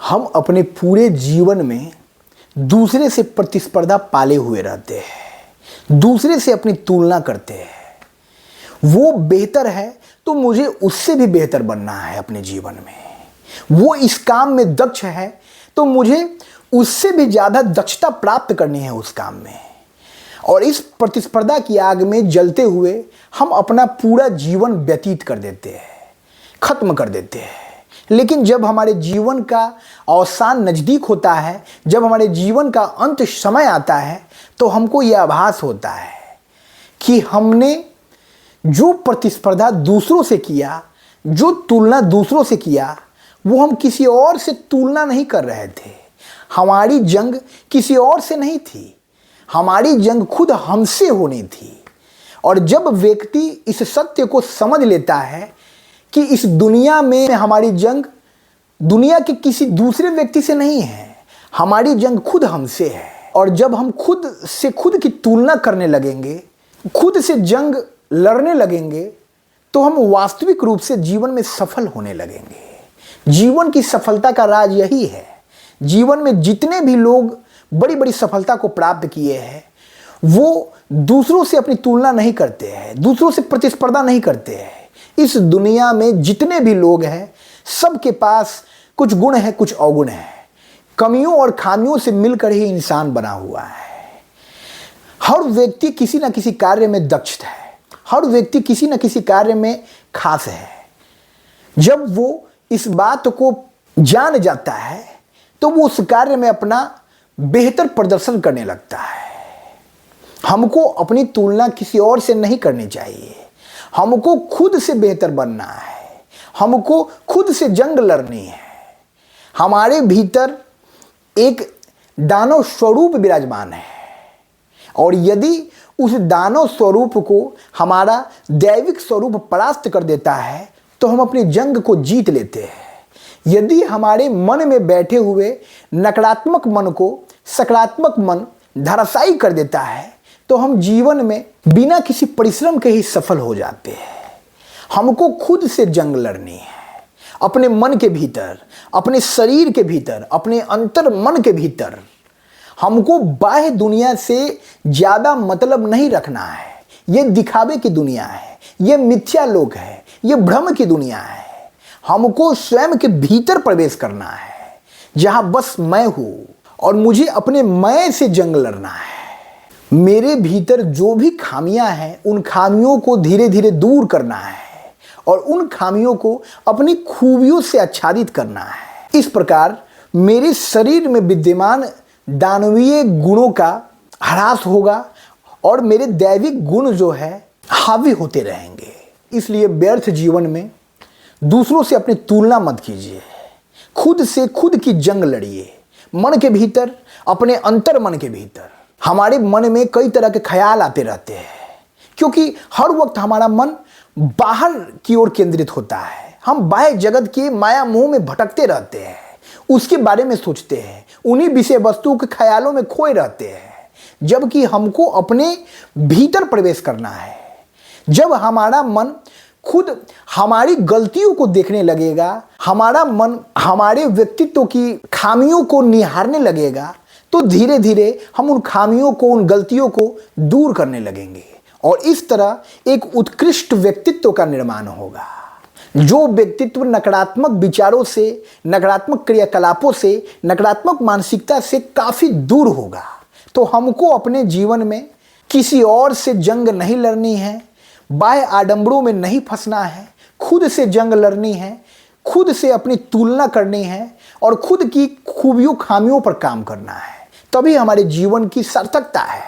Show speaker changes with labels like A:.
A: हम अपने पूरे जीवन में दूसरे से प्रतिस्पर्धा पाले हुए रहते हैं, दूसरे से अपनी तुलना करते हैं। वो बेहतर है तो मुझे उससे भी बेहतर बनना है अपने जीवन में। वो इस काम में दक्ष है तो मुझे उससे भी ज़्यादा दक्षता प्राप्त करनी है उस काम में। और इस प्रतिस्पर्धा की आग में जलते हुए हम अपना पूरा जीवन व्यतीत कर देते हैं, खत्म कर देते हैं। लेकिन जब हमारे जीवन का अवसान नज़दीक होता है, जब हमारे जीवन का अंत समय आता है, तो हमको यह आभास होता है कि हमने जो प्रतिस्पर्धा दूसरों से किया, जो तुलना दूसरों से किया, वो हम किसी और से तुलना नहीं कर रहे थे। हमारी जंग किसी और से नहीं थी, हमारी जंग खुद हमसे होनी थी। और जब व्यक्ति इस सत्य को समझ लेता है कि इस दुनिया में हमारी जंग दुनिया के किसी दूसरे व्यक्ति से नहीं है, हमारी जंग खुद हमसे है। और जब हम खुद से खुद की तुलना करने लगेंगे, खुद से जंग लड़ने लगेंगे, तो हम वास्तविक रूप से जीवन में सफल होने लगेंगे। जीवन की सफलता का राज यही है। जीवन में जितने भी लोग बड़ी बड़ी सफलता को प्राप्त किए हैं, वो दूसरों से अपनी तुलना नहीं करते हैं, दूसरों से प्रतिस्पर्धा नहीं करते हैं। इस दुनिया में जितने भी लोग हैं, सबके पास कुछ गुण है, कुछ अवगुण है। कमियों और खामियों से मिलकर ही इंसान बना हुआ है। हर व्यक्ति किसी न किसी कार्य में दक्ष है, हर व्यक्ति किसी न किसी कार्य में खास है। जब वो इस बात को जान जाता है तो वो उस कार्य में अपना बेहतर प्रदर्शन करने लगता है। हमको अपनी तुलना किसी और से नहीं करनी चाहिए, हमको खुद से बेहतर बनना है, हमको खुद से जंग लड़नी है। हमारे भीतर एक दानव स्वरूप विराजमान है, और यदि उस दानव स्वरूप को हमारा दैविक स्वरूप परास्त कर देता है तो हम अपनी जंग को जीत लेते हैं। यदि हमारे मन में बैठे हुए नकारात्मक मन को सकारात्मक मन धराशायी कर देता है तो हम जीवन में बिना किसी परिश्रम के ही सफल हो जाते हैं। हमको खुद से जंग लड़नी है, अपने मन के भीतर, अपने शरीर के भीतर, अपने अंतर मन के भीतर। हमको बाह्य दुनिया से ज़्यादा मतलब नहीं रखना है। ये दिखावे की दुनिया है, ये मिथ्या लोक है, ये भ्रम की दुनिया है। हमको स्वयं के भीतर प्रवेश करना है, जहाँ बस मैं हूँ और मुझे अपने मैं से जंग लड़ना है। मेरे भीतर जो भी खामियां हैं, उन खामियों को धीरे धीरे दूर करना है और उन खामियों को अपनी खूबियों से आच्छादित करना है। इस प्रकार मेरे शरीर में विद्यमान दानवीय गुणों का ह्रास होगा और मेरे दैविक गुण जो है हावी होते रहेंगे। इसलिए व्यर्थ जीवन में दूसरों से अपनी तुलना मत कीजिए, खुद से खुद की जंग लड़िए। मन के भीतर, अपने अंतर मन के भीतर। हमारे मन में कई तरह के ख्याल आते रहते हैं, क्योंकि हर वक्त हमारा मन बाहर की ओर केंद्रित होता है। हम बाह्य जगत के माया मोह में भटकते रहते हैं, उसके बारे में सोचते हैं, उन्हीं विषय वस्तुओं के ख्यालों में खोए रहते हैं, जबकि हमको अपने भीतर प्रवेश करना है। जब हमारा मन खुद हमारी गलतियों को देखने लगेगा, हमारा मन हमारे व्यक्तित्व की खामियों को निहारने लगेगा, तो धीरे धीरे हम उन खामियों को, उन गलतियों को दूर करने लगेंगे और इस तरह एक उत्कृष्ट व्यक्तित्व का निर्माण होगा। जो व्यक्तित्व नकारात्मक विचारों से, नकारात्मक क्रियाकलापों से, नकारात्मक मानसिकता से काफ़ी दूर होगा। तो हमको अपने जीवन में किसी और से जंग नहीं लड़नी है, बाह्य आडंबरों में नहीं फंसना है, खुद से जंग लड़नी है, खुद से अपनी तुलना करनी है और खुद की खूबियों खामियों पर काम करना है। तभी हमारे जीवन की सार्थकता है।